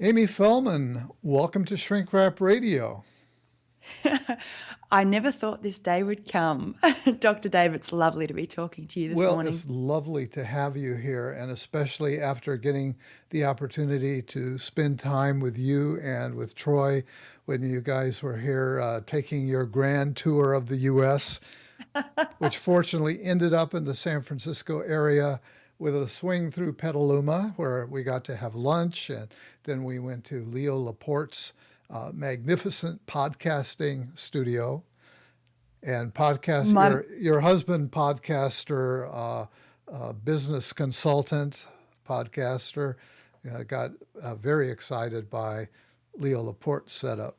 Amy Felman, welcome to Shrink Wrap Radio. I never thought this day would come. Dr. Dave, it's lovely to be talking to you this Well, morning. it's lovely to have you here, and especially after getting the opportunity to spend time with you and with Troy when you guys were here taking your grand tour of the U.S., which fortunately ended up in the San Francisco area with a swing through Petaluma, where we got to have lunch, and then we went to Leo Laporte's magnificent podcasting studio and podcast. My, Your husband, podcaster, business consultant, podcaster, got very excited by Leo Laporte's setup.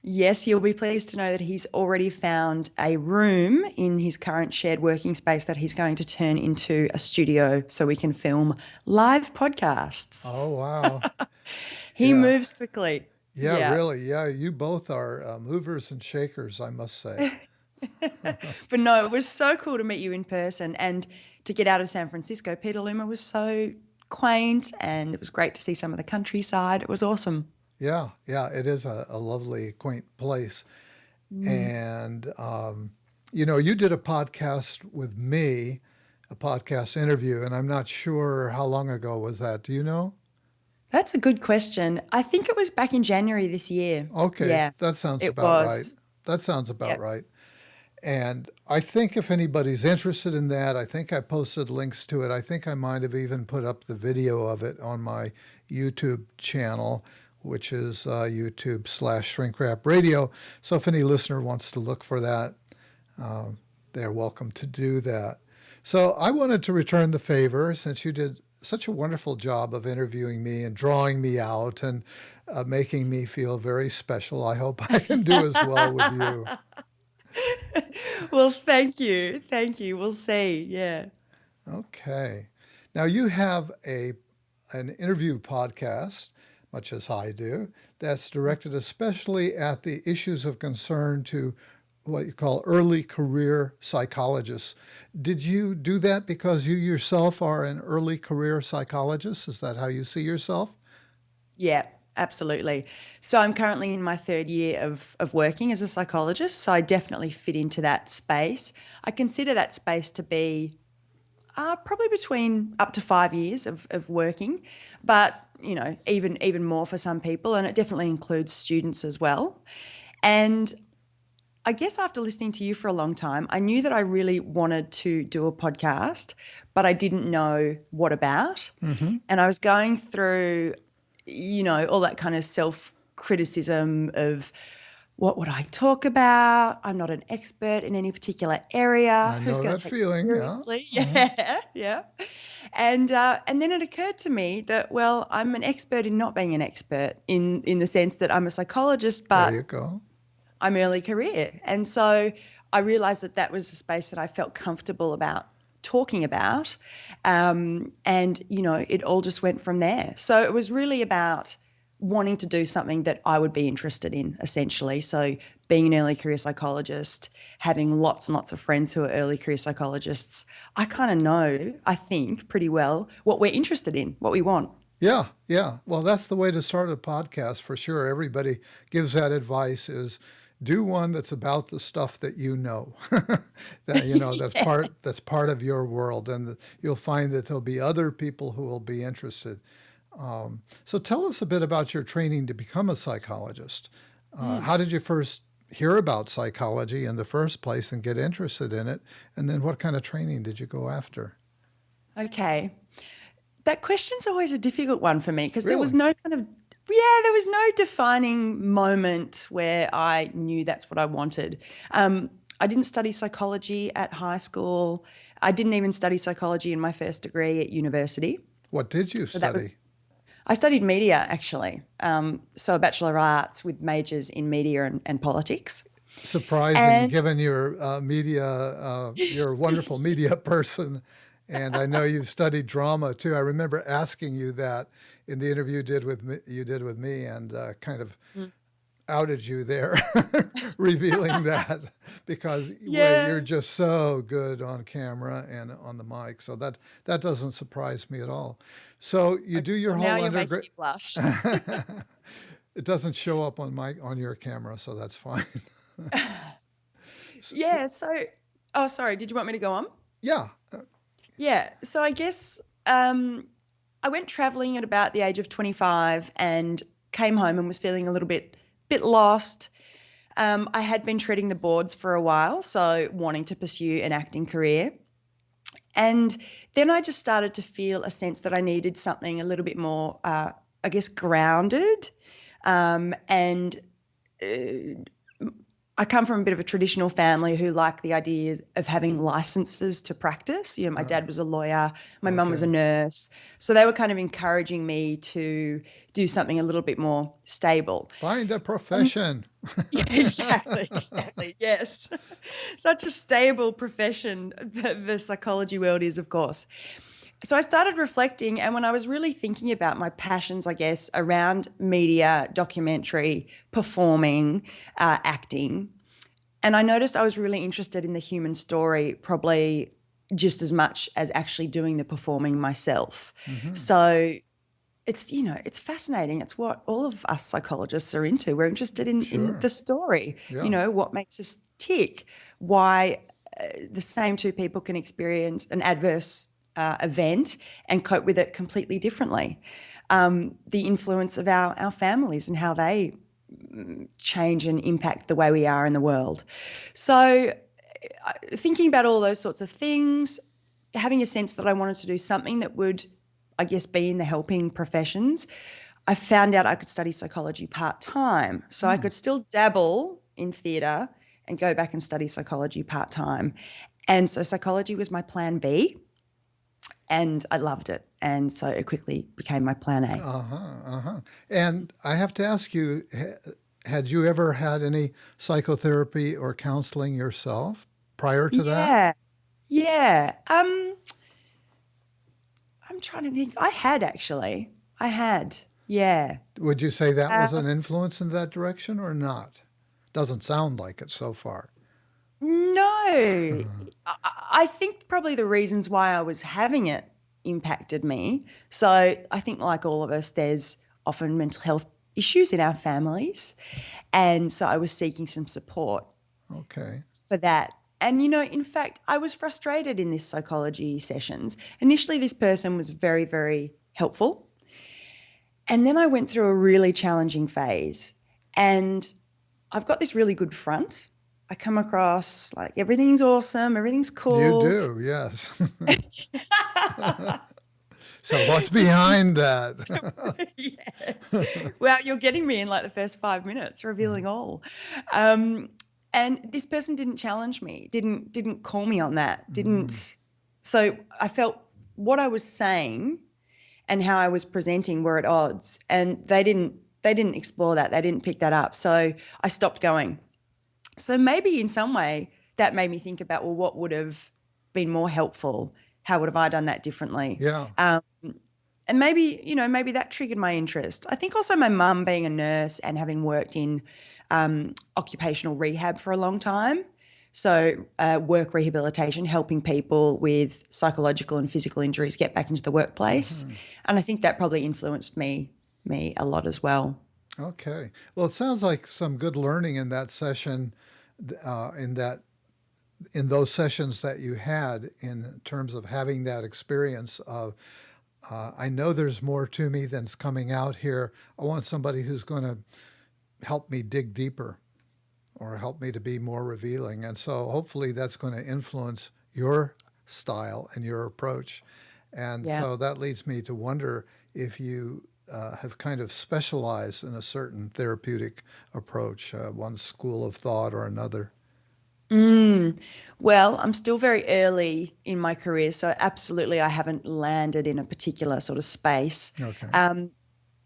yes, you'll be pleased to know that he's already found a room in his current shared working space that he's going to turn into a studio so we can film live podcasts. Oh wow, He yeah. moves quickly. Yeah, Yeah. really. Yeah, you both are movers and shakers, I must say. But no, it was so cool to meet you in person and to get out of San Francisco. Petaluma was so quaint and it was great to see some of the countryside. It was awesome. Yeah, yeah, it is a lovely, quaint place. Mm. And, you did a podcast with me, a podcast interview, and I'm not sure how long ago was that. Do you know? That's a good question. I think it was back in January this year. Okay, Yeah, that sounds it about right. was. That sounds about Yep. right. And I think if anybody's interested in that, I think I posted links to it. I think I might have even put up the video of it on my YouTube channel, which is YouTube/Shrink Wrap Radio. So if any listener wants to look for that, uh, they're welcome to do that. So I wanted to return the favor since you did such a wonderful job of interviewing me and drawing me out and making me feel very special. I hope I can do as well with you. Well, thank you. Thank you. We'll see. Yeah. Okay. Now you have an interview podcast, much as I do, that's directed especially at the issues of concern to what you call early career psychologists. Did you do that because you yourself are an early career psychologist? Is that how you see yourself? Yeah, absolutely. So I'm currently in my third year of working as a psychologist. So I definitely fit into that space. I consider that space to be probably between up to 5 years of working, but even more for some people, and it definitely includes students as well. And I guess after listening to you for a long time, I knew that I really wanted to do a podcast, but I didn't know what about. Hmm. And I was going through, all that kind of self criticism of what would I talk about? I'm not an expert in any particular area. I Who's know going that to take me feeling, yeah. seriously? Hmm. Yeah, yeah. And then it occurred to me that, well, I'm an expert in not being an expert in the sense that I'm a psychologist, There but you go. I'm early career. And so I realized that that was a space that I felt comfortable about talking about. It all just went from there. So it was really about wanting to do something that I would be interested in, essentially. So being an early career psychologist, having lots and lots of friends who are early career psychologists, I kind of know, I think, pretty well what we're interested in, what we want. Yeah, yeah. Well, that's the way to start a podcast for sure. Everybody gives that advice is do one that's about the stuff that you know. That that's part of your world and you'll find that there'll be other people who will be interested. So tell us a bit about your training to become a psychologist. Mm. How did you first hear about psychology in the first place and get interested in it? And then what kind of training did you go after? Okay. That question's always a difficult one for me because Really? there was no defining moment where I knew that's what I wanted. I didn't study psychology at high school. I didn't even study psychology in my first degree at university. What did you So that study? was, I studied media actually. So a Bachelor of Arts with majors in media and politics. Surprising, And given your media, you're a wonderful media person, and I know you've studied drama too. I remember asking you that in the interview you did with me, and kind of outed you there, revealing that because you're Yeah. just so good on camera and on the mic. So that doesn't surprise me at all. So you Okay. do your Well, now whole you're making undergrad. me blush. It doesn't show up on your camera, so that's fine. So, Yeah. So, oh, sorry. Did you want me to go on? yeah. Yeah. So I guess I went traveling at about the age of 25 and came home and was feeling a little bit lost. I had been treading the boards for a while, so wanting to pursue an acting career. And then I just started to feel a sense that I needed something a little bit more, I guess, grounded. And I come from a bit of a traditional family who like the idea of having licenses to practice. You know, my dad was a lawyer, my mum was a Okay. nurse. So they were kind of encouraging me to do something a little bit more stable. Find a And profession. yeah, exactly. Yes. Such a stable profession, the psychology world is, of course. So I started reflecting, and when I was really thinking about my passions, I guess, around media, documentary, performing, acting, and I noticed I was really interested in the human story, probably just as much as actually doing the performing myself. Hmm. So it's fascinating. It's what all of us psychologists are into. We're interested in Sure. the story, Yeah. what makes us tick, why the same two people can experience an adverse event and cope with it completely differently. The influence of our families and how they change and impact the way we are in the world. So, thinking about all those sorts of things, having a sense that I wanted to do something that would, I guess, be in the helping professions, I found out I could study psychology part time. So I Hmm. could still dabble in theatre and go back and study psychology part time. And so psychology was my plan B, and I loved it. And so it quickly became my plan A. Uh-huh. Uh-huh. And I have to ask you, had you ever had any psychotherapy or counseling yourself prior to that? Yeah. Yeah. I'm trying to think. I had actually. I had. Yeah. Would you say that was Um, an influence in that direction or not? Doesn't sound like it so far. no. I think probably the reasons why I was having it impacted me. So I think, like all of us, there's often mental health issues in our families. And so I was seeking some support Okay. for that. And, in fact, I was frustrated in this psychology sessions. Initially, this person was very, very helpful. And then I went through a really challenging phase. And I've got this really good front. I come across like everything's awesome, everything's You cool. do, yes. So what's It's behind that? yes. Well, you're getting me in like the first 5 minutes, revealing all. Um, and this person didn't challenge me, didn't call me on that, Mm, didn't. So I felt what I was saying and how I was presenting were at odds, and they didn't explore that, they didn't pick that up. So I stopped going. So maybe in some way that made me think about, well, what would have been more helpful? How would have I done that differently? yeah. And maybe that triggered my interest. I think also my mum being a nurse and having worked in occupational rehab for a long time. So work rehabilitation, helping people with psychological and physical injuries get back into the workplace. Uh-huh. And I think that probably influenced me a lot as well. Okay. Well, it sounds like some good learning in that session, in that in those sessions that you had in terms of having that experience of I know there's more to me than's coming out here. I want somebody who's going to help me dig deeper or help me to be more revealing. And so hopefully that's going to influence your style and your approach. And Yeah. so that leads me to wonder if you have kind of specialized in a certain therapeutic approach, one school of thought or another. Well, I'm still very early in my career, so absolutely I haven't landed in a particular sort of space. Okay. Um,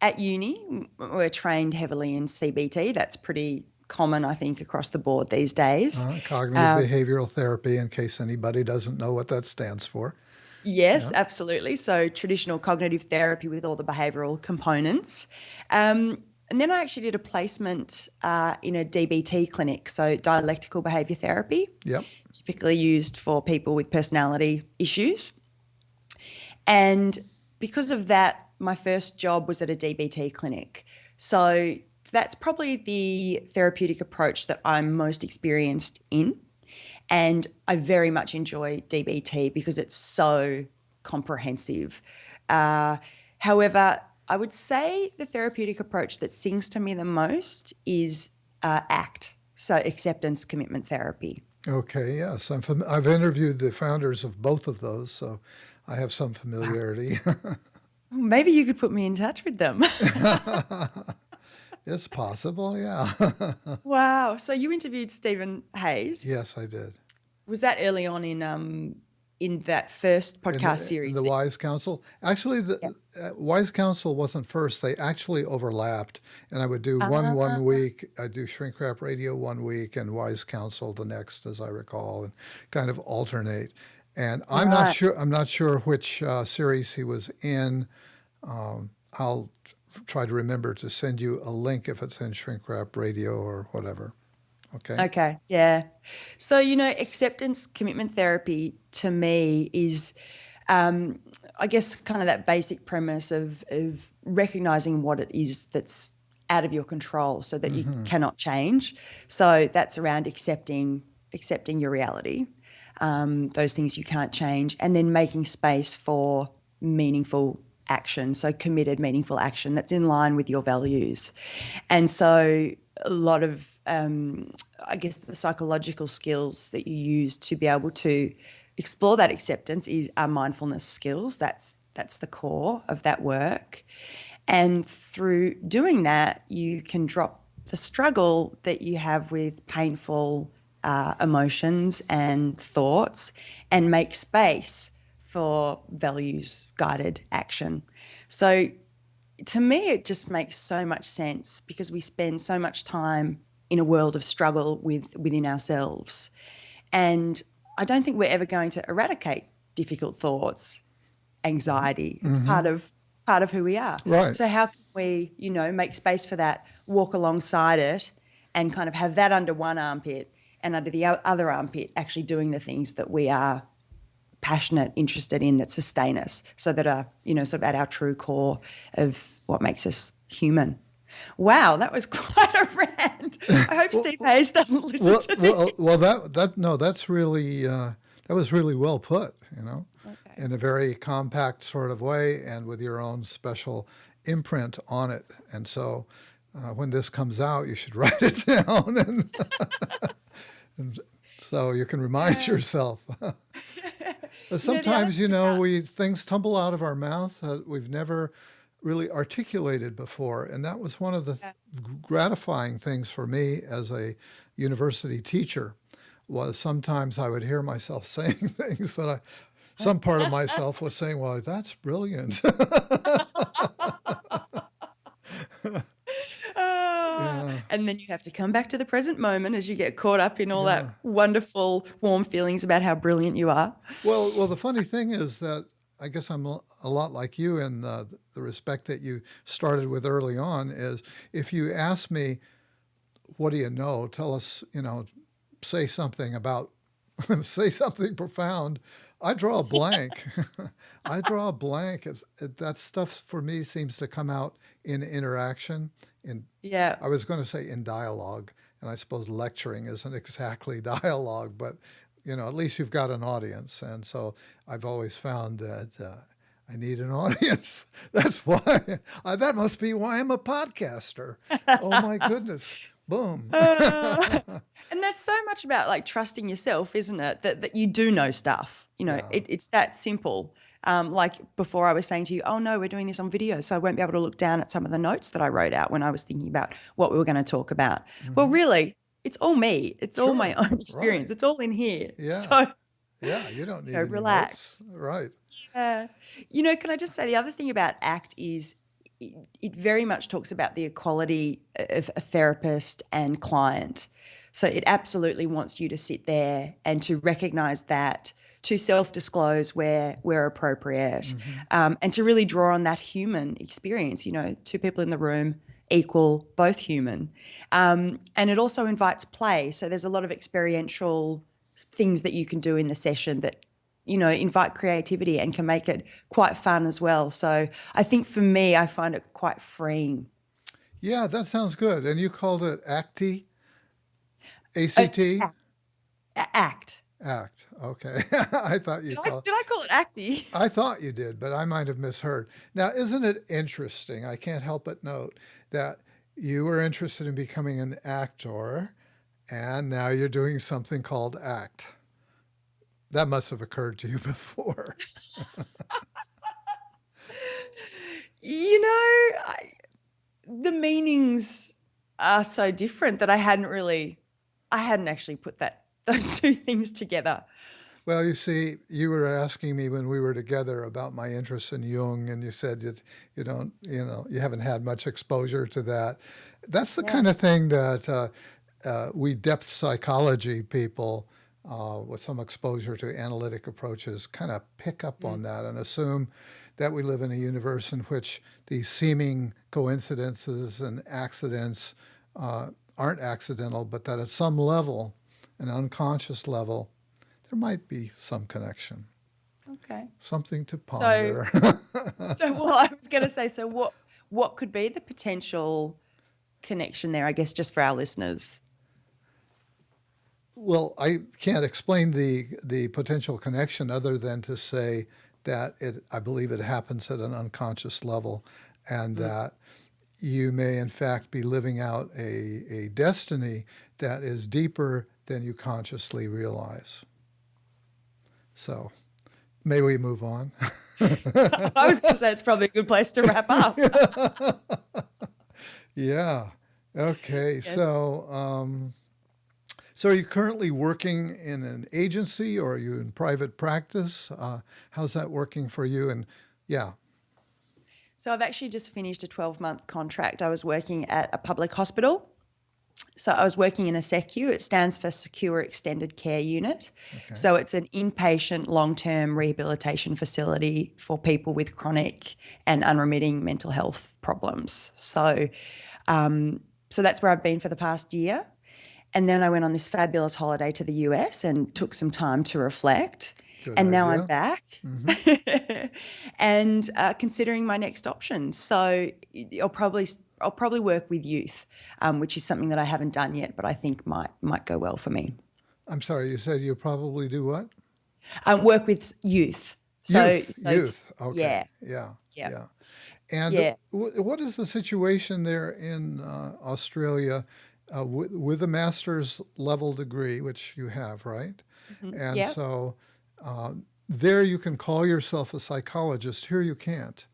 at uni, we're trained heavily in CBT. That's pretty common, I think, across the board these days. Cognitive Um, behavioral therapy, in case anybody doesn't know what that stands for. yes, Yeah. absolutely. So traditional cognitive therapy with all the behavioral components. Um, And then I actually did a placement in a DBT clinic, so dialectical behaviour therapy, Yep. typically used for people with personality issues. And because of that, my first job was at a DBT clinic. So that's probably the therapeutic approach that I'm most experienced in. And I very much enjoy DBT because it's so comprehensive. However, I would say the therapeutic approach that sings to me the most is ACT, so acceptance commitment therapy. Okay, yes. I've interviewed the founders of both of those, so I have some familiarity. Maybe you could put me in touch with them. It's possible, yeah. Wow. So you interviewed Stephen Hayes. Yes, I did. Was that early on in that first podcast In series? the Wise Council. Actually, the Wise Council wasn't first. They actually overlapped, and I would do one week. I'd do Shrink Wrap Radio one week and Wise Council the next, as I recall, and kind of alternate. And I'm not sure. I'm not sure which series he was in. I'll try to remember to send you a link if it's in Shrink Wrap Radio or whatever. Okay. Okay. Yeah. So, acceptance commitment therapy to me is, I guess, kind of that basic premise of recognizing what it is that's out of your control so that you cannot change. So that's around accepting your reality, those things you can't change, and then making space for meaningful action, so committed, meaningful action that's in line with your values. And so a lot of, I guess, the psychological skills that you use to be able to explore that acceptance are mindfulness skills. That's the core of that work. And through doing that, you can drop the struggle that you have with painful emotions and thoughts and make space for values-guided action. So to me, it just makes so much sense because we spend so much time in a world of struggle within ourselves. And I don't think we're ever going to eradicate difficult thoughts, anxiety. It's part of who we are. Right. So how can we, make space for that, walk alongside it and kind of have that under one armpit and under the other armpit actually doing the things that we are passionate, interested in, that sustain us, so that are, sort of at our true core of what makes us human. Wow, that was quite a rant. I hope Steve Hayes doesn't listen to this. Well, that's really that was really well put. In a very compact sort of way, and with your own special imprint on it. And so, when this comes out, you should write it down, and so you can remind yourself. But sometimes, things tumble out of our mouths that we've never really articulated before. And that was one of the gratifying things for me as a university teacher, was sometimes I would hear myself saying things that some part of myself was saying, well, that's brilliant. And then you have to come back to the present moment as you get caught up in all that wonderful, warm feelings about how brilliant you are. Well, the funny thing is that I guess I'm a lot like you in the respect that you started with early on, is if you ask me, what do you know? Tell us, say something about, say something profound. I draw a blank. I draw a blank. That stuff for me seems to come out in interaction. I was going to say in dialogue, and I suppose lecturing isn't exactly dialogue, but at least you've got an audience. And so I've always found that I need an audience. That's why. That must be why I'm a podcaster. Oh my goodness. Boom. And that's so much about like trusting yourself, isn't it? That you do know stuff. It's that simple. Like before I was saying to you, oh no, we're doing this on video, so I won't be able to look down at some of the notes that I wrote out when I was thinking about what we were going to talk about. Well, really, it's all me. It's all my own experience. Right. It's all in here. Yeah. So you don't need any relax. Notes. Right. Yeah. Can I just say the other thing about ACT is it very much talks about the equality of a therapist and client. So it absolutely wants you to sit there and to recognize that, to self-disclose where appropriate, and to really draw on that human experience. Two people in the room, equal both human. And it also invites play. So there's a lot of experiential things that you can do in the session that, invite creativity and can make it quite fun as well. So I think for me, I find it quite freeing. Yeah, that sounds good. And you called it ACT? Uh, ACT? Act. ACT. Okay. I thought you called. Did I call it acty? I thought you did, but I might have misheard. Now, isn't it interesting? I can't help but note that you were interested in becoming an actor, and now you're doing something called ACT. That must have occurred to you before. The meanings are so different that I hadn't actually put those two things together. Well, you see, you were asking me when we were together about my interest in Jung, and you said you don't, you haven't had much exposure to that. That's the Yeah. kind of thing that we depth psychology people with some exposure to analytic approaches kind of pick up on that and assume that we live in a universe in which these seeming coincidences and accidents aren't accidental, but that at some level, an unconscious level, there might be some connection, Okay. something to So, ponder. I was going to say, so what could be the potential connection there, I guess, just for our listeners? Well, I can't explain the potential connection other than to say that I believe it happens at an unconscious level, and that you may in fact be living out a destiny that is deeper than you consciously realize. So, may we move on? I was going to say it's probably a good place to wrap up. Yeah. Okay. Yes. So are you currently working in an agency or are you in private practice? How's that working for you? And yeah. So I've actually just finished a 12-month contract. I was working at a public hospital. So I was working in a SECU. It stands for Secure Extended Care Unit. Okay. So it's an inpatient long-term rehabilitation facility for people with chronic and unremitting mental health problems. So that's where I've been for the past year. And then I went on this fabulous holiday to the US and took some time to reflect. Good And now idea. I'm back and considering my next options. So I'll probably work with youth, which is something that I haven't done yet, but I think might go well for me. I'm sorry, you said you probably do what? Work with youth. Youth. Okay. Yeah. Yeah. Yeah. Yeah. And Yeah. what is the situation there in Australia with a master's level degree, which you have, right? And Yeah. so there you can call yourself a psychologist. Here you can't.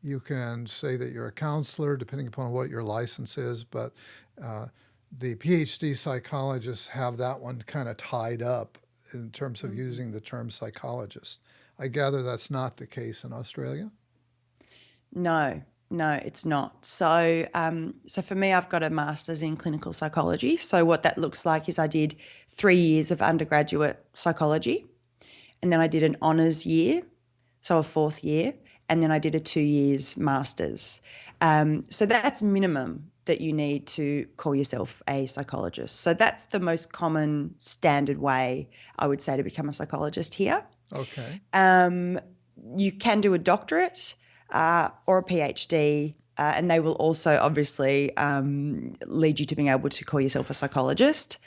You can say that you're a counselor, depending upon what your license is, but the PhD psychologists have that one kind of tied up in terms of using the term psychologist. I gather that's not the case in Australia. No, it's not. So for me, I've got a master's in clinical psychology. So what that looks like is I did 3 years of undergraduate psychology, and then I did an honours year, so a 4th year, and then I did a 2 years master's. So that's minimum that you need to call yourself a psychologist. So that's the most common standard way, I would say, to become a psychologist here. Okay. You can do a doctorate or a PhD, and they will also obviously lead you to being able to call yourself a psychologist,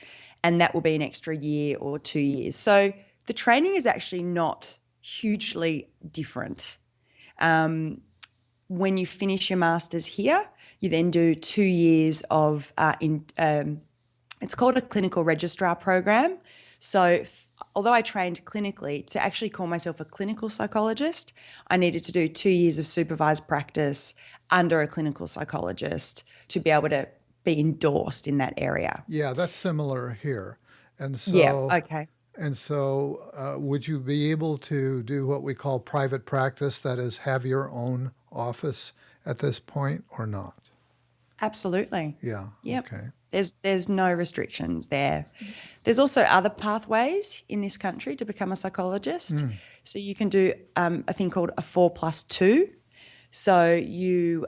and that will be an extra year or 2 years. So the training is actually not hugely different. When you finish your master's here, you then do 2 years of it's called a clinical registrar program. So although I trained clinically, to actually call myself a clinical psychologist, I needed to do 2 years of supervised practice under a clinical psychologist to be able to be endorsed in that area. Yeah, that's similar here. And so, Yeah, okay. and so would you be able to do what we call private practice, that is, have your own office at this point or not? Absolutely. Yeah. Yep. Okay. There's no restrictions there. There's also other pathways in this country to become a psychologist. So you can do a thing called a 4+2. So you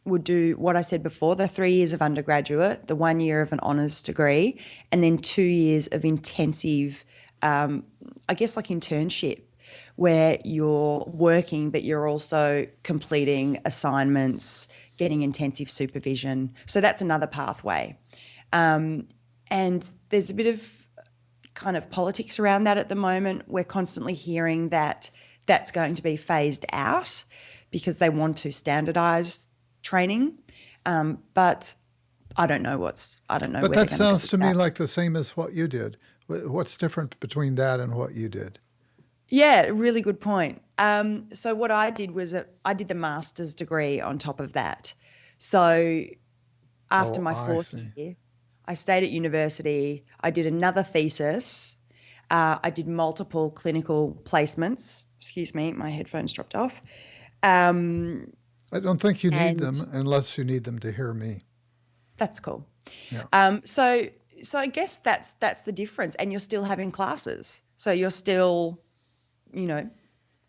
would do what I said before, the 3 years of undergraduate, the 1 year of an honours degree, and then 2 years of intensive, I guess like internship, where you're working, but you're also completing assignments, getting intensive supervision. So that's another pathway. And there's a bit of kind of politics around that at the moment. We're constantly hearing that that's going to be phased out because they want to standardise training. But I don't know But where that they're going sounds to to go me with that. like the same as what you did. What's different between that and what you did? Yeah, really good point. So what I did was I did the master's degree on top of that. So after Oh, my I fourth see. year, I stayed at university. I did another thesis. I did multiple clinical placements. Excuse me, my headphones dropped off. I don't think you need And them unless you need them to hear me. that's cool. Yeah. So I guess that's the difference. And you're still having classes. So you're still, you know,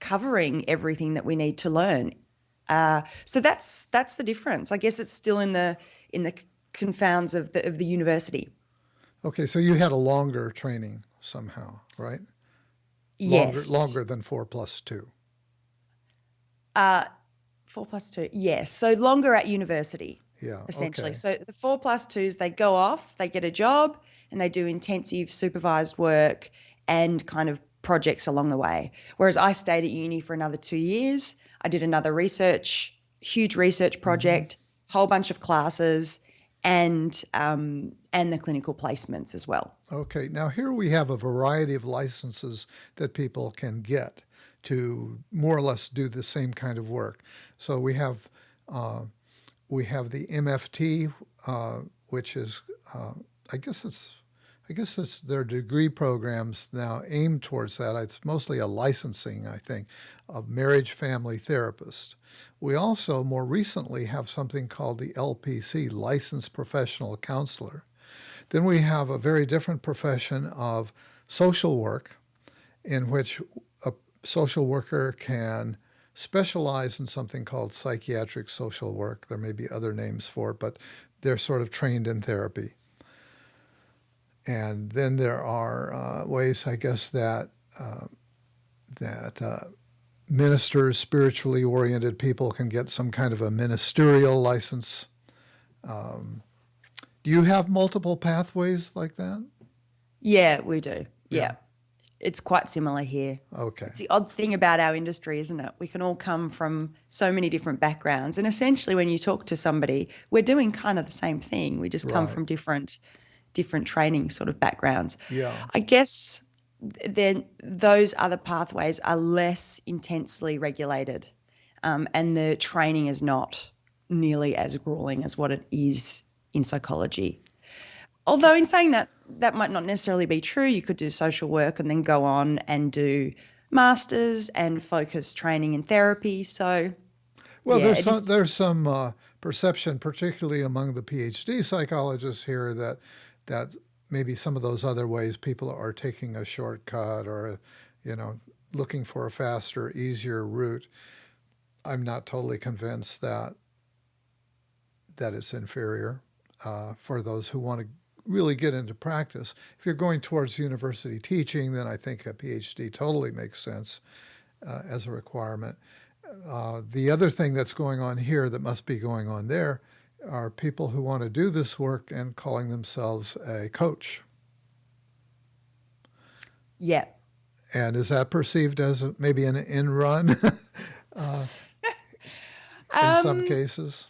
covering everything that we need to learn. So that's the difference. I guess it's still in the confounds of the university. Okay, so you had a longer training somehow, right? Yes. Longer than 4+2. 4+2. Yes. So longer at university, Yeah, essentially. okay. So the 4+2s, they go off, they get a job, and they do intensive supervised work and kind of projects along the way. Whereas I stayed at uni for another 2 years. I did another huge research project, whole bunch of classes, and the clinical placements as well. Okay, now here we have a variety of licenses that people can get to more or less do the same kind of work. So we have the MFT, which is I guess it's their degree programs now aimed towards that. It's mostly a licensing, I think, of marriage family therapist. We also more recently have something called the LPC, licensed professional counselor. Then we have a very different profession of social work, in which a social worker can specialize in something called psychiatric social work. There may be other names for it, but they're sort of trained in therapy. And then there are ways, I guess, that ministers, spiritually oriented people, can get some kind of a ministerial license. Do you have multiple pathways like that? Yeah, we do. Yeah. Yeah. It's quite similar here. Okay. It's the odd thing about our industry, isn't it? We can all come from so many different backgrounds. And essentially, when you talk to somebody, we're doing kind of the same thing. We just come Right. from different training sort of backgrounds. Yeah. I guess then those other pathways are less intensely regulated, and the training is not nearly as grueling as what it is in psychology. Although in saying that, that might not necessarily be true. You could do social work and then go on and do masters and focus training in therapy. So Well, yeah, there's it some is. there's some perception, particularly among the PhD psychologists here, that maybe some of those other ways people are taking a shortcut or, you know, looking for a faster, easier route. I'm not totally convinced that it's inferior for those who want to really get into practice. If you're going towards university teaching, then I think a PhD totally makes sense as a requirement. The other thing that's going on here that must be going on there are people who want to do this work and calling themselves a coach. Yeah. And is that perceived as maybe an in run in some Um, cases?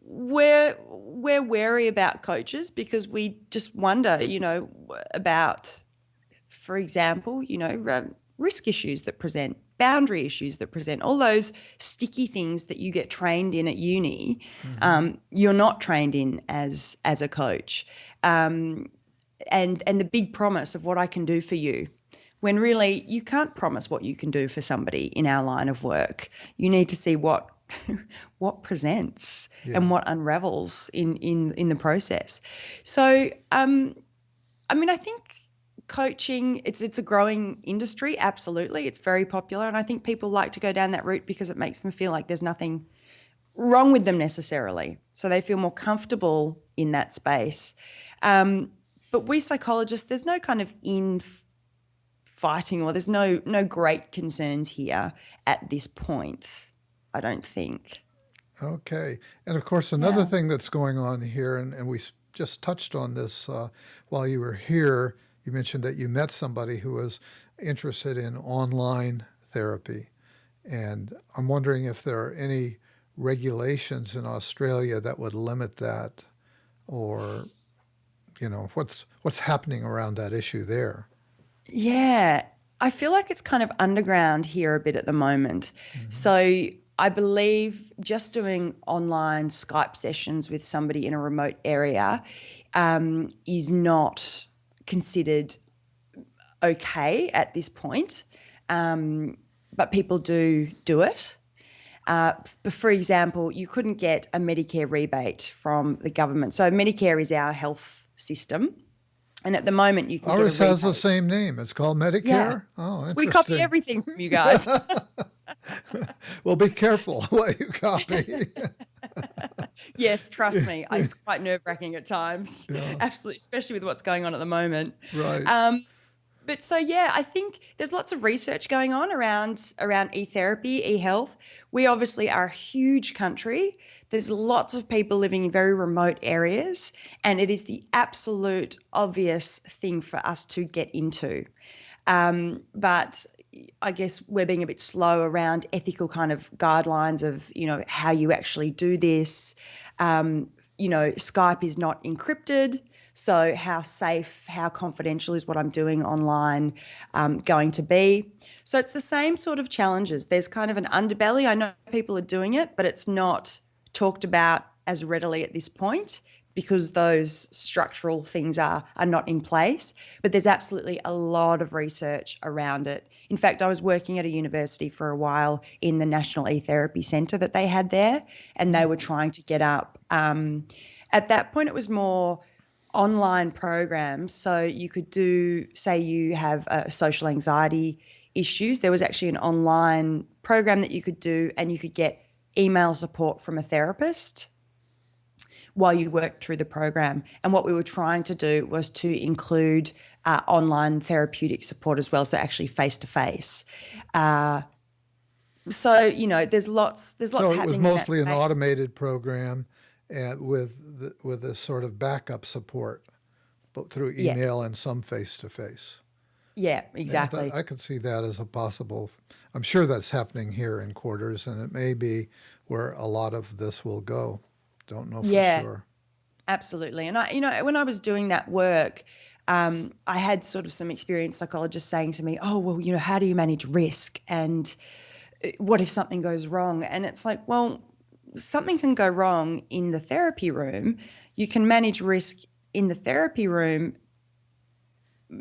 we're wary about coaches because we just wonder, about, for example, risk issues that present, boundary issues that present, all those sticky things that you get trained in at uni. Mm-hmm. You're not trained in as a coach, and the big promise of what I can do for you. When really you can't promise what you can do for somebody in our line of work. You need to see what presents Yeah. and what unravels in the process. So, I mean, I think coaching, it's a growing industry, absolutely. It's very popular, and I think people like to go down that route because it makes them feel like there's nothing wrong with them necessarily. So they feel more comfortable in that space. But we psychologists, there's no kind of infighting, or there's no great concerns here at this point, I don't think. Okay. And of course, another thing that's going on here, and we just touched on this while you were here, you mentioned that you met somebody who was interested in online therapy. And I'm wondering if there are any regulations in Australia that would limit that, or, what's happening around that issue there. Yeah, I feel like it's kind of underground here a bit at the moment. So I believe just doing online Skype sessions with somebody in a remote area is not considered okay at this point, but people do it. For example, you couldn't get a Medicare rebate from the government. So Medicare is our health system. And at the moment, you can get a Ours has the rebate. same name. It's called Medicare. Yeah. Oh, We copy interesting. everything from you guys. Well, be careful what you copy. Yes, trust me. It's quite nerve-wracking at times. Yeah. Absolutely, especially with what's going on at the moment. Right. But so yeah, I think there's lots of research going on around e-therapy, e-health. We obviously are a huge country. There's lots of people living in very remote areas, and it is the absolute obvious thing for us to get into. But I guess we're being a bit slow around ethical kind of guidelines of, how you actually do this. Skype is not encrypted. So how safe, how confidential is what I'm doing online going to be? So it's the same sort of challenges. There's kind of an underbelly. I know people are doing it, but it's not talked about as readily at this point because those structural things are not in place. But there's absolutely a lot of research around it. In fact, I was working at a university for a while in the National E-Therapy Centre that they had there, and they were trying to get up. At that point, it was more online programs. So you could do, say you have social anxiety issues. There was actually an online program that you could do, and you could get email support from a therapist while you worked through the program. And what we were trying to do was to include online therapeutic support as well, so actually face-to-face. There's lots So it happening was in that mostly an space. automated program with a sort of backup support, but through email Yes. and some face to face. Yeah, Yeah, exactly. I could see that as a possible. I'm sure that's happening here in quarters, and it may be where a lot of this will go. Don't know for Yeah, sure. absolutely. And when I was doing that work, I had sort of some experienced psychologists saying to me, "Oh, well, how do you manage risk? And what if something goes wrong?" And it's like, well, something can go wrong in the therapy room. You can manage risk in the therapy room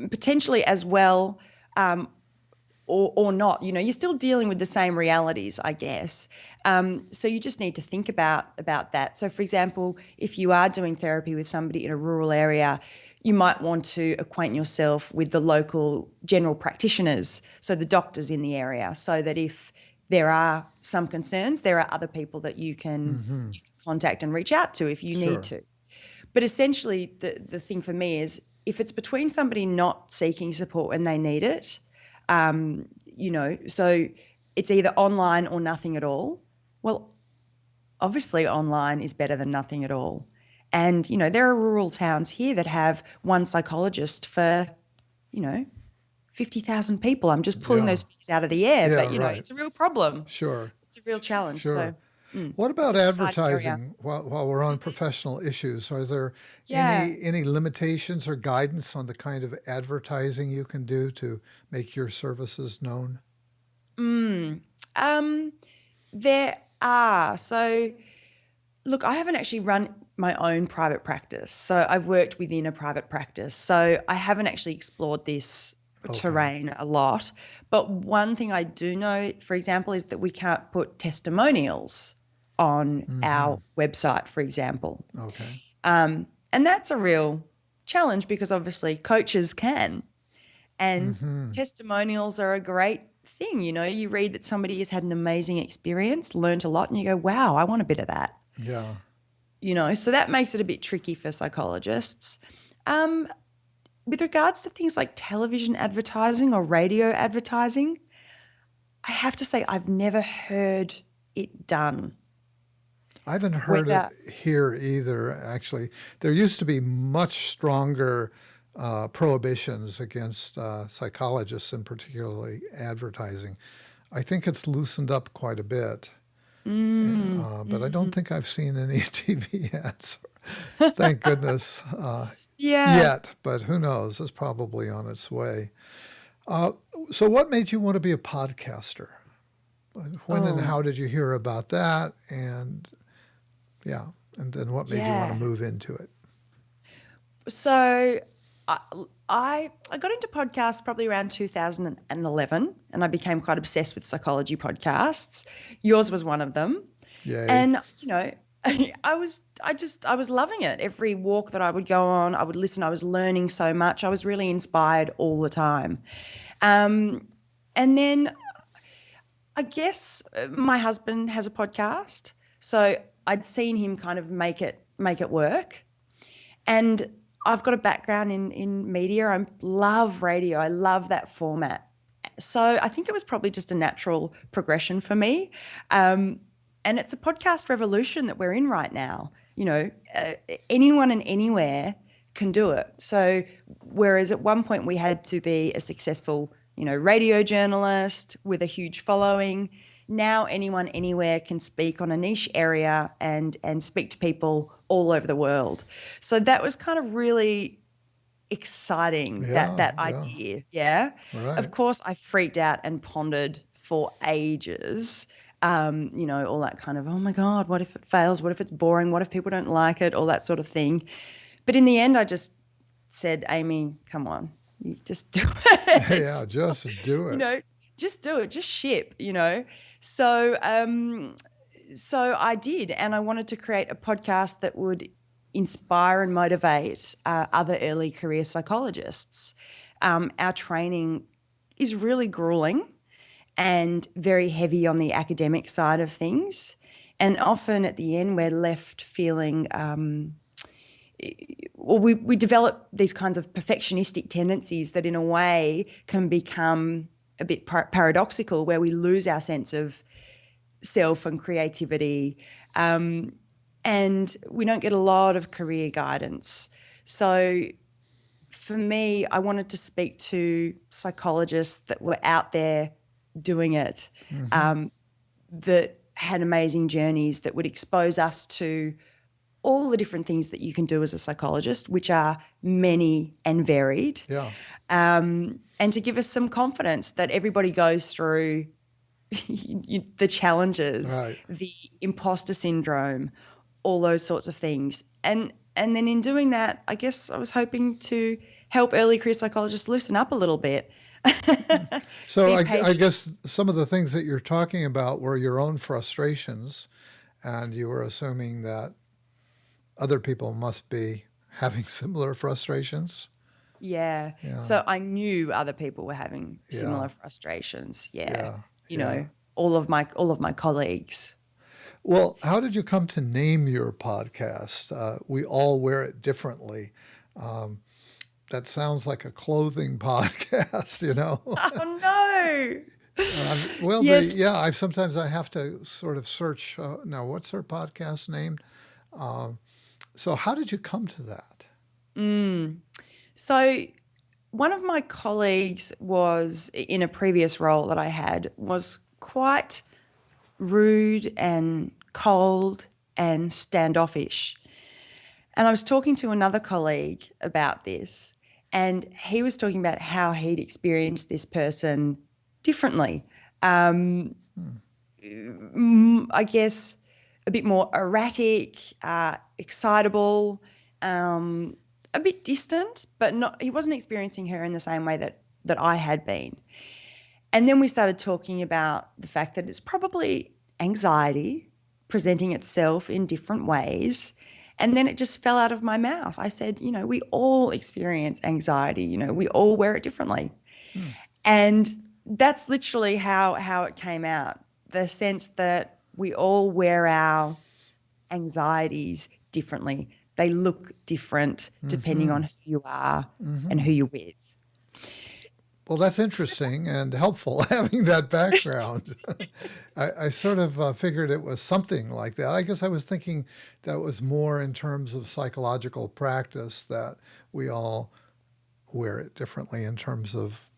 potentially as well, or not. You're still dealing with the same realities, I guess. So you just need to think about that. So, for example, if you are doing therapy with somebody in a rural area, you might want to acquaint yourself with the local general practitioners, so the doctors in the area, so that if there are some concerns, there are other people that you can contact and reach out to if you need Sure. to. But essentially, the thing for me is if it's between somebody not seeking support when they need it, so it's either online or nothing at all. Well, obviously online is better than nothing at all. And, there are rural towns here that have one psychologist for, 50,000 people. I'm just pulling Yeah. those figures out of the air, Yeah, but, right. it's a real problem. Sure. It's a real challenge. Sure. So What it's about an exciting area. advertising while we're on professional issues? Are there Yeah. any limitations or guidance on the kind of advertising you can do to make your services known? Um, there are. So, look, I haven't actually run my own private practice. So I've worked within a private practice. So I haven't actually explored this Okay. terrain a lot. But one thing I do know, for example, is that we can't put testimonials on Hmm. our website, for example. Okay. And that's a real challenge because obviously coaches can. And Hmm. testimonials are a great thing. You read that somebody has had an amazing experience, learned a lot, and you go, wow, I want a bit of that. Yeah. So that makes it a bit tricky for psychologists. Um, with regards to things like television advertising or radio advertising, I have to say I've never heard it done. I haven't heard it Whether, here either, actually. There used to be much stronger prohibitions against psychologists and particularly advertising. I think it's loosened up quite a bit, but I don't mm, think I've seen any TV ads. Thank goodness yeah. yet, but who knows? It's probably on its way. Uh, so, what made you want to be a podcaster? When and Oh, how did you hear about that? And yeah, and then what made you want to yeah. move into it? So I, I got into podcasts probably around 2011, and I became quite obsessed with psychology podcasts. Yours was one of them. Yay. And, I was loving it. Every walk that I would go on, I would listen. I was learning so much. I was really inspired all the time. Um, and then I guess my husband has a podcast, so I'd seen him kind of make it work. And I've got a background in media. I love radio. I love that format. So I think it was probably just a natural progression for me. Um, and it's a podcast revolution that we're in right now. Anyone and anywhere can do it. So whereas at one point we had to be a successful, radio journalist with a huge following, now anyone anywhere can speak on a niche area and speak to people all over the world. So that was kind of really exciting, that Yeah, that yeah, idea. Yeah. Of right. course, I freaked out and pondered for ages. All that kind of, oh my God, what if it fails? What if it's boring? What if people don't like it? All that sort of thing. But in the end, I just said, Amy, come on, you just do it. Yeah, just do you it. know, just do it, just ship. So I did, and I wanted to create a podcast that would inspire and motivate other early career psychologists. Our training is really grueling and very heavy on the academic side of things. And often at the end, we're left feeling, we develop these kinds of perfectionistic tendencies that, in a way, can become a bit paradoxical, where we lose our sense of self and creativity. And we don't get a lot of career guidance. So for me, I wanted to speak to psychologists that were out there doing it, Hmm. that had amazing journeys, that would expose us to all the different things that you can do as a psychologist, which are many and varied, Yeah, and to give us some confidence that everybody goes through the challenges, right. the imposter syndrome, all those sorts of things. And then in doing that, I guess I was hoping to help early career psychologists loosen up a little bit. So Be I patient. guess some of the things that you're talking about were your own frustrations, and you were assuming that other people must be having similar frustrations. Yeah. Yeah, So I knew other people were having yeah, similar frustrations. Yeah. yeah, You yeah. know, all of my colleagues. Well, how did you come to name your podcast? We all wear it differently. Um, that sounds like a clothing podcast, you know. Oh no. Well, Yes. yeah, I have to sort of search. Now, what's her podcast named? Um, so, how did you come to that? Mm. So one of my colleagues was in a previous role that I had was quite rude and cold and standoffish. And I was talking to another colleague about this, and he was talking about how he'd experienced this person differently. Um, Hmm. I guess a bit more erratic, excitable, um, a bit distant, but not. He wasn't experiencing her in the same way that I had been. And then we started talking about the fact that it's probably anxiety presenting itself in different ways. And then it just fell out of my mouth. I said, we all experience anxiety, we all wear it differently. And that's literally how it came out. The sense that we all wear our anxieties differently. They look different depending on who you are and who you're with. Well, that's interesting and helpful having that background. I sort of figured it was something like that. I guess I was thinking that was more in terms of psychological practice, that we all wear it differently in terms of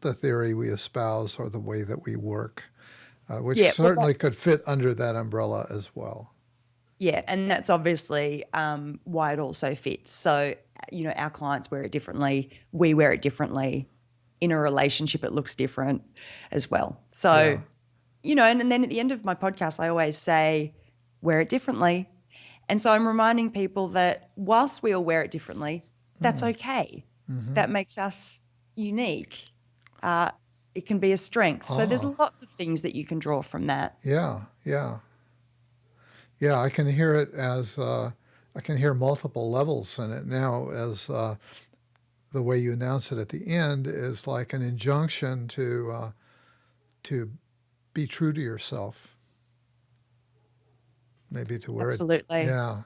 the theory we espouse or the way that we work, which Yeah, well, certainly could fit under that umbrella as well. yeah, and that's obviously why it also fits. So, our clients wear it differently. We wear it differently. In a relationship, it looks different as well. So, Yeah. and then at the end of my podcast, I always say, wear it differently. And so I'm reminding people that whilst we all wear it differently, that's okay. That makes us unique. It can be a strength. So there's Ah, lots of things that you can draw from that. yeah, yeah. Yeah, I can hear it as I can hear multiple levels in it now, as the way you announce it at the end is like an injunction to be true to yourself, maybe to wear it. Absolutely. Yeah.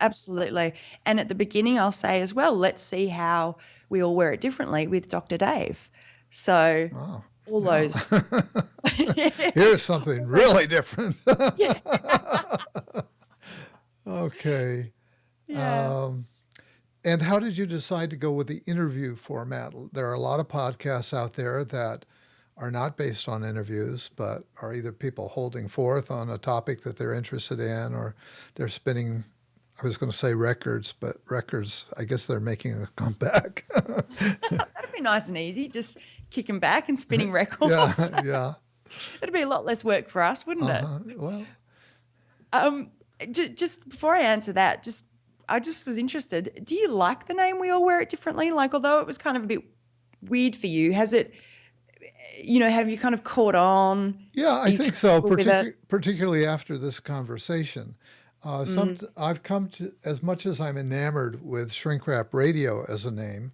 Absolutely. And at the beginning, I'll say as well, let's see how we all wear it differently with Dr. Dave. So Oh, all yeah. those. Here's something really different. Yeah. Okay. Yeah. And how did you decide to go with the interview format? There are a lot of podcasts out there that are not based on interviews, but are either people holding forth on a topic that they're interested in, or they're spinning, I was going to say records, but records, I guess they're making a comeback. That'd be nice and easy. Just kicking back and spinning Yeah, records. yeah. That'd be a lot less work for us, wouldn't it? Well, Just before I answer that, I just was interested. Do you like the name We All Wear It Differently? Like, although it was kind of a bit weird for you, has it, have you kind of caught on? yeah, Are I you think so, comfortable with it? particularly after this conversation. I've come to, as much as I'm enamored with shrink wrap radio as a name,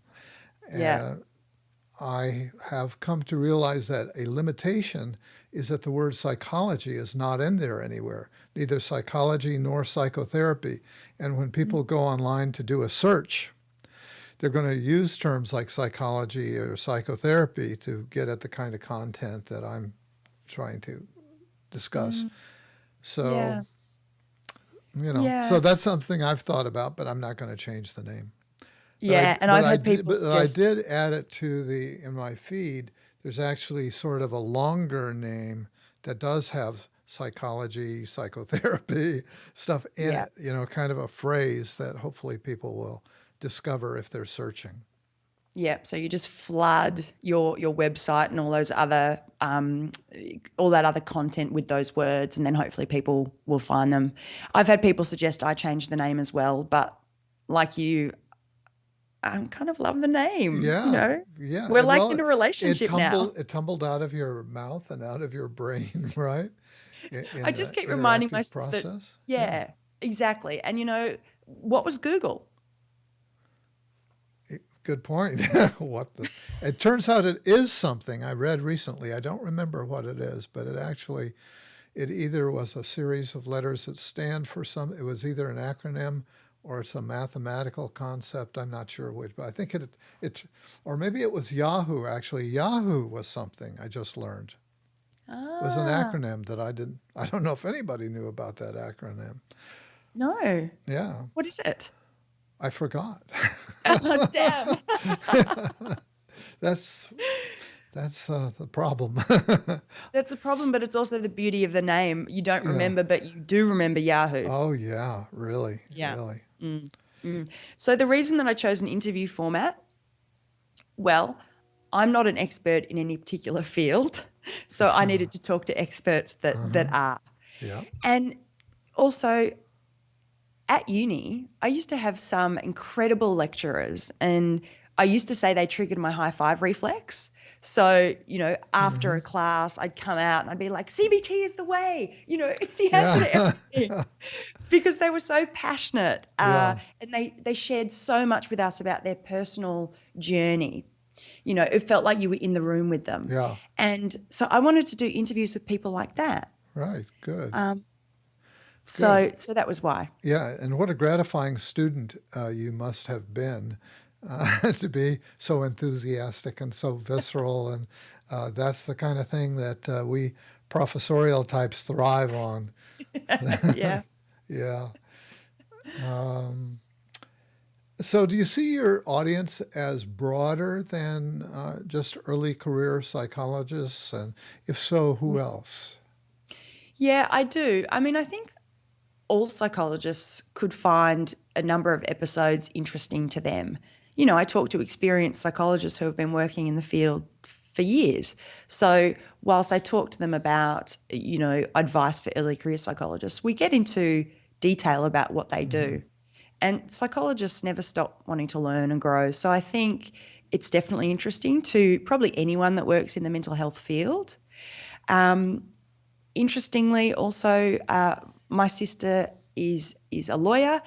Yeah. uh, I have come to realize that a limitation is that the word psychology is not in there anywhere, neither psychology nor psychotherapy. And when people go online to do a search, they're going to use terms like psychology or psychotherapy to get at the kind of content that I'm trying to discuss. So, Yeah. Yeah. so that's something I've thought about, but I'm not going to change the name. Yeah. And I've had people But I suggest, did add it to in my feed. There's actually sort of a longer name that does have psychology, psychotherapy stuff in yeah. it, kind of a phrase that hopefully people will discover if they're searching. Yeah. So you just flood your website and all that other content with those words, and then hopefully people will find them. I've had people suggest I change the name as well, but like you, I kind of love the name, Yeah, yeah. We're like Well, in a relationship now. it tumbled out of your mouth and out of your brain, right? I In just the keep reminding interactive myself that, process. Yeah. yeah, exactly. And what was Google? Good point. It turns out it is something I read recently. I don't remember what it is, but it either was a series of letters that stand for it was either an acronym or it's a mathematical concept. I'm not sure which, but I think or maybe it was Yahoo, actually. Yahoo was something I just learned. It was an Ah, acronym that I don't know if anybody knew about that acronym. no. Yeah, What is it? I forgot. Oh, damn. That's the problem. That's the problem, but it's also the beauty of the name. You don't Yeah. remember, but you do remember Yahoo. Oh yeah, really, Yeah. really. So the reason that I chose an interview format, well, I'm not an expert in any particular field, so I needed to talk to experts that are. Yeah. And also at uni, I used to have some incredible lecturers, and I used to say they triggered my high five reflex. So, after a class, I'd come out and I'd be like, CBT is the way, it's the answer to Yeah. everything. Because they were so passionate, Yeah. and they shared so much with us about their personal journey. It felt like you were in the room with them. Yeah. And so I wanted to do interviews with people like that. Right. Good. Good. So that was why. Yeah. And what a gratifying student you must have been to be so enthusiastic and so visceral. And that's the kind of thing that we professorial types thrive on. Yeah. Yeah. So, do you see your audience as broader than just early career psychologists? And if so, who else? Yeah, I do. I mean, I think all psychologists could find a number of episodes interesting to them. I talk to experienced psychologists who have been working in the field for years. So whilst I talk to them about, advice for early career psychologists, we get into detail about what they do. And psychologists never stop wanting to learn and grow. So I think it's definitely interesting to probably anyone that works in the mental health field. Interestingly, also, my sister is a lawyer,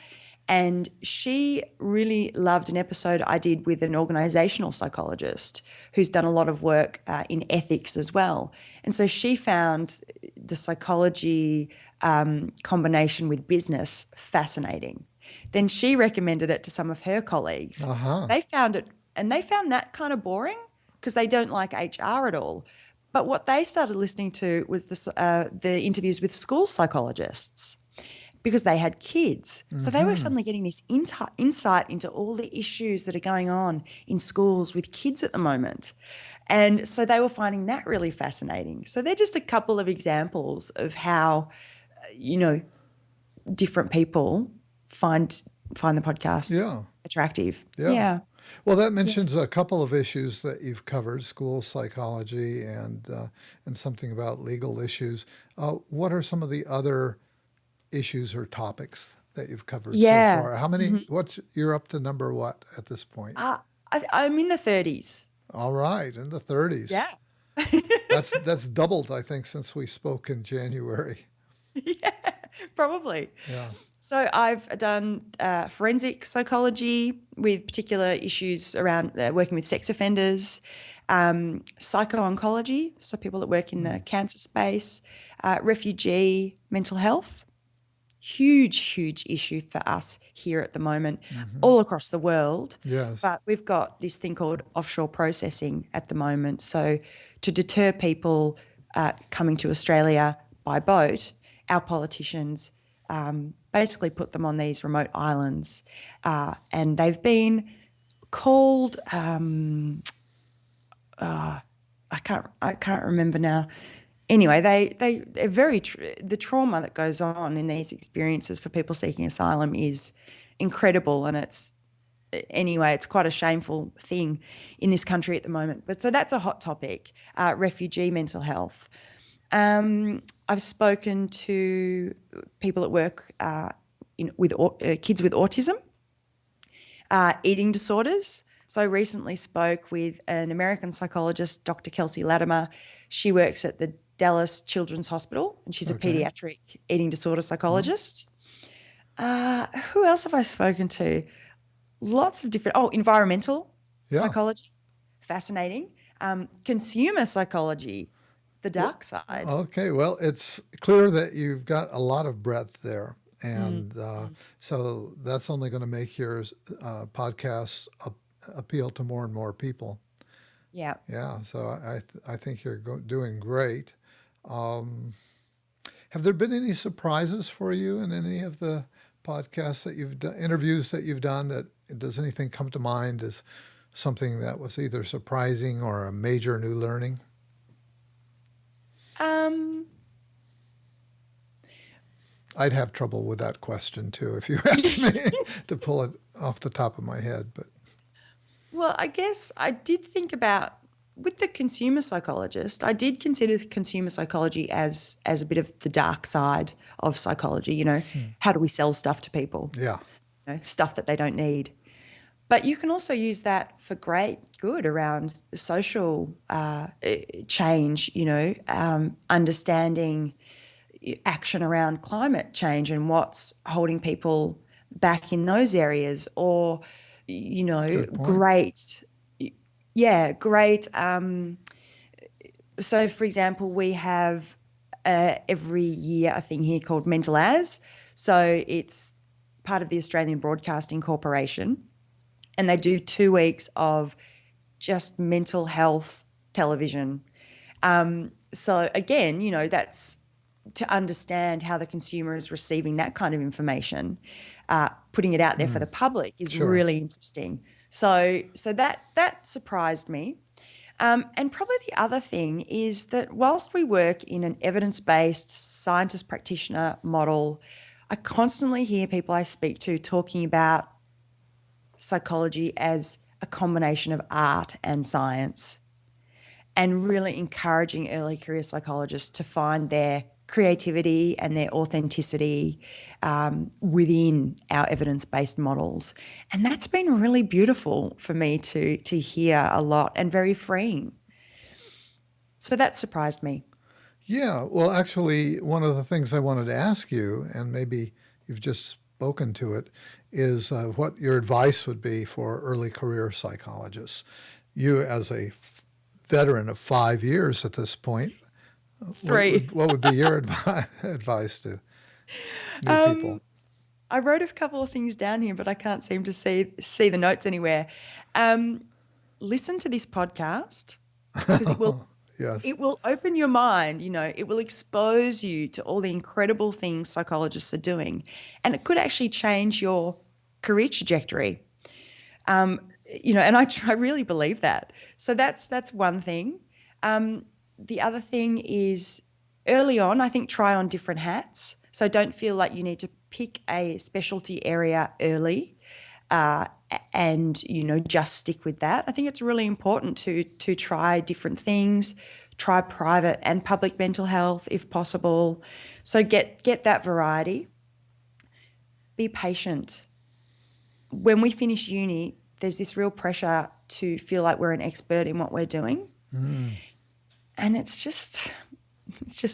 and she really loved an episode I did with an organizational psychologist who's done a lot of work in ethics as well. And so she found the psychology combination with business fascinating. Then she recommended it to some of her colleagues. They found it, and they found that kind of boring because they don't like HR at all. But what they started listening to was the interviews with school psychologists because they had kids. So they were suddenly getting this insight into all the issues that are going on in schools with kids at the moment. And so they were finding that really fascinating. So they're just a couple of examples of how, different people find the podcast attractive. Yeah. Well, that mentions a couple of issues that you've covered: school psychology and something about legal issues. What are some of the other issues or topics that you've covered so far? How many? You're up to number what at this point? I'm in the 30s. All right, in the 30s. Yeah. That's doubled, I think, since we spoke in January. Yeah, probably. Yeah. So I've done forensic psychology with particular issues around working with sex offenders, psycho-oncology, so people that work in the cancer space, refugee mental health, huge issue for us here at the moment, all across the world. Yes. But we've got this thing called offshore processing at the moment. So to deter people coming to Australia by boat, our politicians basically put them on these remote islands, and they've been called I can't remember now. Anyway, they're very the trauma that goes on in these experiences for people seeking asylum is incredible, and it's quite a shameful thing in this country at the moment. But so that's a hot topic, refugee mental health. I've spoken to people that work with kids with autism, eating disorders. So I recently spoke with an American psychologist, Dr. Kelsey Latimer. She works at the Dallas Children's Hospital, and she's a pediatric eating disorder psychologist. Who else have I spoken to? Lots of different, environmental psychology, fascinating. Consumer psychology, the dark side. Okay, well, it's clear that you've got a lot of breadth there. And so that's only going to make your podcast appeal to more and more people. Yeah. Yeah, so I think you're doing great. Have there been any surprises for you in any of the podcasts that you've done, interviews that you've done? Does anything come to mind as something that was either surprising or a major new learning? I'd have trouble with that question too if you asked me to pull it off the top of my head. But well, I guess I did think about with the consumer psychologist. I did consider consumer psychology as a bit of the dark side of psychology. How do we sell stuff to people? Yeah, stuff that they don't need. But you can also use that for great good around social change. Understanding action around climate change and what's holding people back in those areas, or great Yeah, great. So, for example, we have every year a thing here called Mental As. So it's part of the Australian Broadcasting Corporation, and they do 2 weeks of just mental health television. So again, that's to understand how the consumer is receiving that kind of information, putting it out there for the public is Sure. really interesting. So that surprised me. And probably the other thing is that whilst we work in an evidence-based scientist practitioner model, I constantly hear people I speak to talking about psychology as a combination of art and science, and really encouraging early career psychologists to find their creativity and their authenticity within our evidence-based models. And that's been really beautiful for me to hear a lot, and very freeing. So that surprised me. Yeah, well, actually, one of the things I wanted to ask you, and maybe you've just spoken to it, is what your advice would be for early career psychologists. You, as a veteran of 5 years at this point, what Three. would what would be your advice to new Um, people? I wrote a couple of things down here, but I can't seem to see the notes anywhere. Um, Listen to this podcast because it will Yes. it will open your mind. It will expose you to all the incredible things psychologists are doing, and it could actually change your career trajectory. And I really believe that. So that's one thing. The other thing is, early on, I think, try on different hats. So don't feel like you need to pick a specialty area early, and just stick with that. I think it's really important to try different things, try private and public mental health if possible. So get that variety. Be patient. When we finish uni, there's this real pressure to feel like we're an expert in what we're doing, Mm, and it's just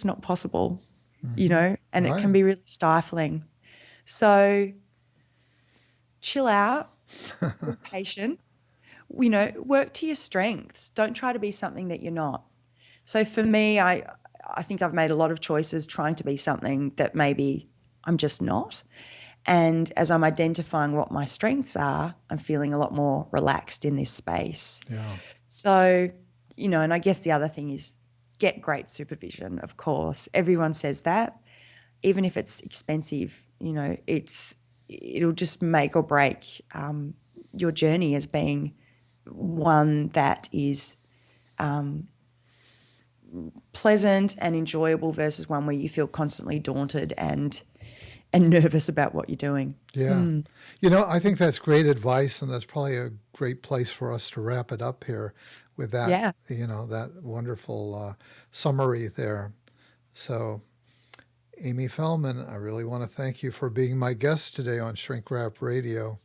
not possible, hmm. and it Right. can be really stifling. So chill out, be patient, work to your strengths. Don't try to be something that you're not. So for me, I think I've made a lot of choices trying to be something that maybe I'm just not. And as I'm identifying what my strengths are, I'm feeling a lot more relaxed in this space. Yeah. So, and I guess the other thing is get great supervision, of course. Everyone says that. Even if it's expensive, it'll just make or break your journey as being one that is pleasant and enjoyable versus one where you feel constantly daunted and nervous about what you're doing. Yeah. I think that's great advice, and that's probably a great place for us to wrap it up here with that, Yeah. that wonderful summary there. So, Amy Felman, I really want to thank you for being my guest today on Shrink Wrap Radio.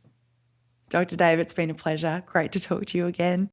Dr. Dave, it's been a pleasure. Great to talk to you again.